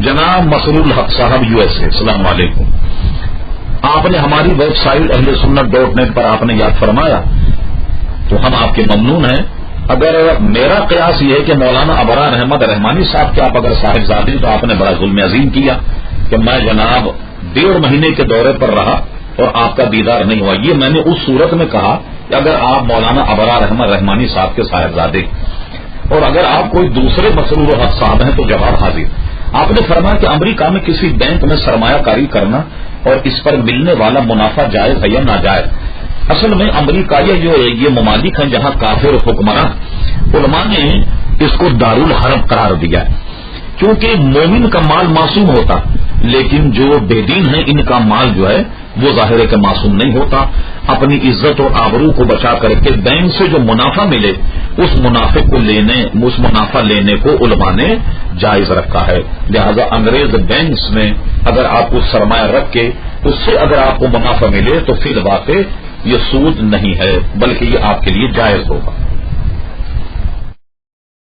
جناب مسرور الحق صاحب USA، السلام علیکم. آپ نے ہماری ویب سائٹ ahlsunnat.net پر آپ نے یاد فرمایا تو ہم آپ کے ممنون ہیں. اگر میرا قیاس یہ ہے کہ مولانا ابرار احمد رحمانی صاحب کے آپ اگر صاحبزادی تو آپ نے بڑا ظلم عظیم کیا کہ میں جناب 1.5 مہینے کے دورے پر رہا اور آپ کا دیدار نہیں ہوا. یہ میں نے اس صورت میں کہا کہ اگر آپ مولانا ابرار احمد رحمانی صاحب کے صاحبزادے اور اگر آپ کوئی دوسرے مسرور الحق صاحب ہیں تو جواب حاضر. آپ نے فرمایا کہ امریکہ میں کسی بینک میں سرمایہ کاری کرنا اور اس پر ملنے والا منافع جائز ہے یا ناجائز. اصل میں امریکہ یہ ممالک ہیں جہاں کافر حکمران علماء نے اس کو دارالحرب قرار دیا ہے کیونکہ مومن کا مال معصوم ہوتا لیکن جو بے دین ہیں ان کا مال جو ہے وہ ظاہر ہے کہ معصوم نہیں ہوتا. اپنی عزت اور آبرو کو بچا کر کے بینک سے جو منافع ملے اس منافع لینے کو علماء نے جائز رکھا ہے. لہذا انگریز بینکس میں اگر آپ کو سرمایہ رکھ کے اس سے اگر آپ کو منافع ملے تو فی الواقع یہ سود نہیں ہے بلکہ یہ آپ کے لیے جائز ہوگا.